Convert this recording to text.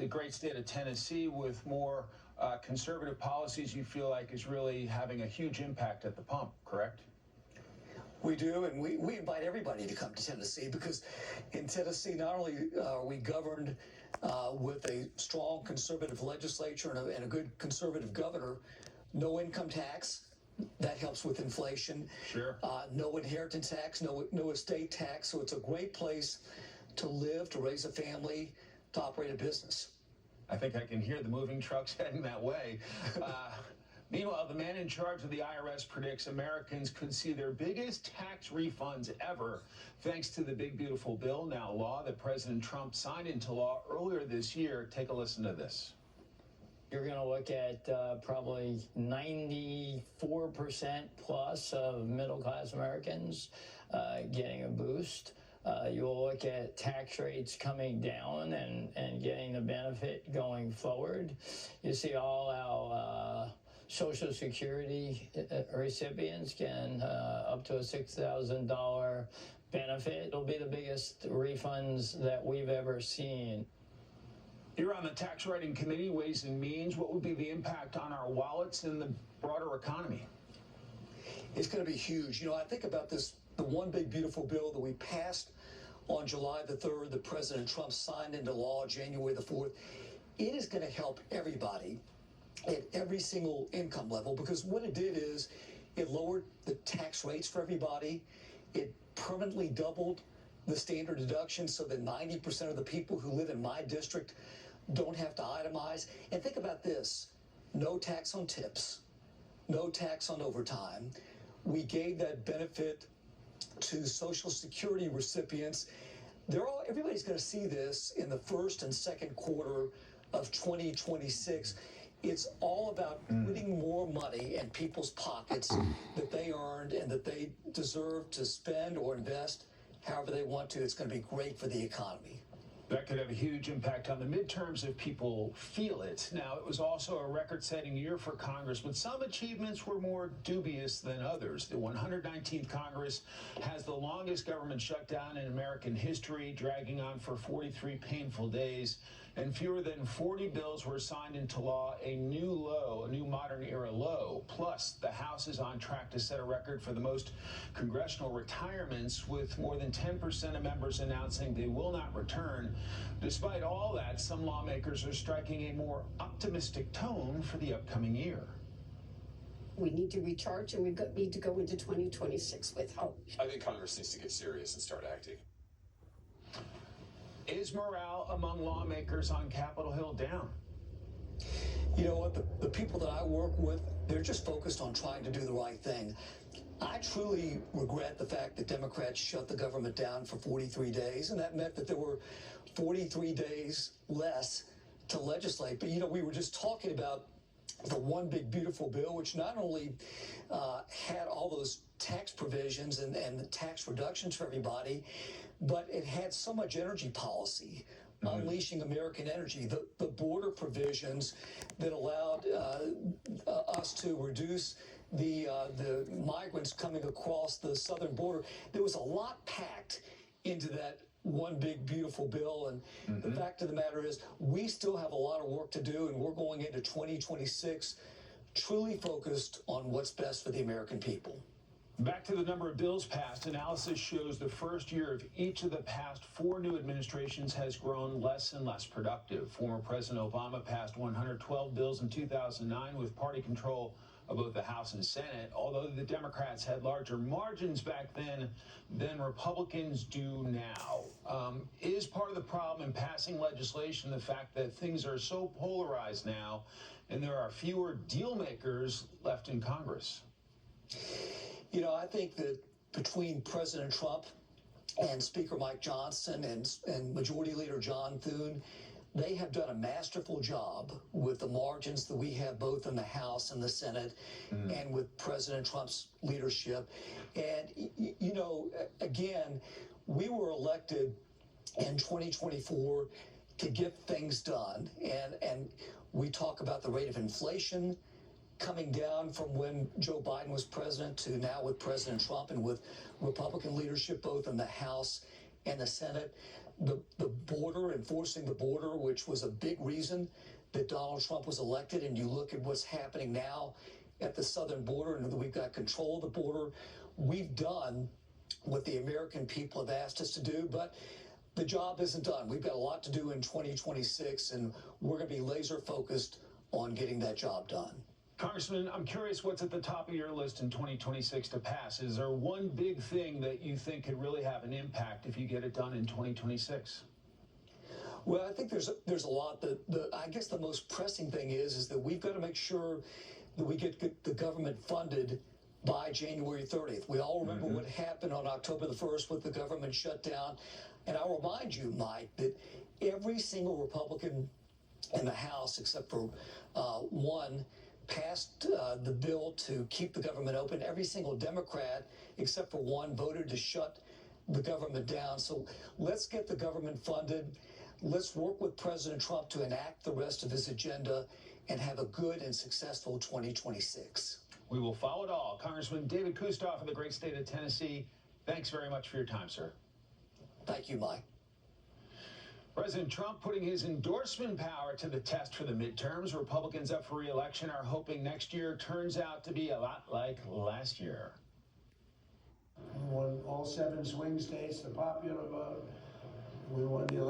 the great state of Tennessee with more conservative policies you feel like is really having a huge impact at the pump, correct? We do, and we invite everybody to come to Tennessee, because in Tennessee, not only are we governed with a strong conservative legislature and a good conservative governor, no income tax. That helps with inflation. Sure. No inheritance tax, no estate tax. So it's a great place to live, to raise a family, to operate a business. I think I can hear the moving trucks heading that way. Meanwhile, the man in charge of the IRS predicts Americans could see their biggest tax refunds ever thanks to the big, beautiful bill, now law, that President Trump signed into law earlier this year. Take a listen to this. You're going to look at probably 94% plus of middle-class Americans getting a boost. You'll look at tax rates coming down and getting the benefit going forward. You see all our Social Security recipients can up to a $6,000 benefit. It'll be the biggest refunds that we've ever seen. You're on the Tax Writing Committee, Ways and Means. What would be the impact on our wallets and the broader economy? It's going to be huge. You know, I think about this, the one big, beautiful bill that we passed on July the 3rd, that President Trump signed into law January the 4th. It is going to help everybody at every single income level, because what it did is it lowered the tax rates for everybody. It permanently doubled the standard deduction so that 90% of the people who live in my district don't have to itemize. And think about this: no tax on tips, no tax on overtime. We gave that benefit to Social Security recipients. Everybody's going to see this in the first and second quarter of 2026. It's all about putting more money in people's pockets that they earned and that they deserve to spend or invest however they want to. It's going to be great for the economy. That could have a huge impact on the midterms if people feel it. Now, it was also a record-setting year for Congress, but some achievements were more dubious than others. The 119th Congress has the longest government shutdown in American history, dragging on for 43 painful days, and fewer than 40 bills were signed into law, a new low, a new modern era low. Plus, the House is on track to set a record for the most congressional retirements, with more than 10% of members announcing they will not return. Despite all that, some lawmakers are striking a more optimistic tone for the upcoming year. We need to recharge, and we need to go into 2026 with hope. I think Congress needs to get serious and start acting. Is morale among lawmakers on Capitol Hill down? You know what? The people that I work with, they're just focused on trying to do the right thing. I truly regret the fact that Democrats shut the government down for 43 days, and that meant that there were 43 days less to legislate. But, you know, we were just talking about the one big, beautiful bill, which not only had all those tax provisions and the tax reductions for everybody, but it had so much energy policy, unleashing American energy, the border provisions that allowed us to reduce the migrants coming across the southern border. There was a lot packed into that one big, beautiful bill. And the fact of the matter is, we still have a lot of work to do, and we're going into 2026 truly focused on what's best for the American people. Back to the number of bills passed, analysis shows the first year of each of the past 4 new administrations has grown less and less productive. Former President Obama passed 112 bills in 2009 with party control of both the House and Senate, although the Democrats had larger margins back then than Republicans do now. Is part of the problem in passing legislation the fact that things are so polarized now and there are fewer deal makers left in Congress? You know, I think that between President Trump and Speaker Mike Johnson and Majority Leader John Thune, they have done a masterful job with the margins that we have both in the House and the Senate, and with President Trump's leadership. And, you know, again, we were elected in 2024 to get things done. And we talk about the rate of inflation coming down from when Joe Biden was president to now with President Trump and with Republican leadership both in the House and the Senate. the border, enforcing the border, which was a big reason that Donald Trump was elected. And you look at what's happening now at the southern border, and we've got control of the border. We've done what the American people have asked us to do, but the job isn't done. We've got a lot to do in 2026, and we're going to be laser focused on getting that job done. Congressman, I'm curious what's at the top of your list in 2026 to pass. Is there one big thing that you think could really have an impact if you get it done in 2026? Well, I think there's a lot. I guess the most pressing thing is that we've got to make sure that we get the government funded by January 30th. We all remember what happened on October the 1st with the government shutdown. And I'll remind you, Mike, that every single Republican in the House, except for one, passed the bill to keep the government open. Every single Democrat, except for one, voted to shut the government down. So let's get the government funded. Let's work with President Trump to enact the rest of his agenda and have a good and successful 2026. We will follow it all. Congressman David Kustoff of the great state of Tennessee, thanks very much for your time, sir. Thank you, Mike. President Trump putting his endorsement power to the test for the midterms. Republicans up for re-election are hoping next year turns out to be a lot like last year. We won all 7 swing states, the popular vote. We won the election.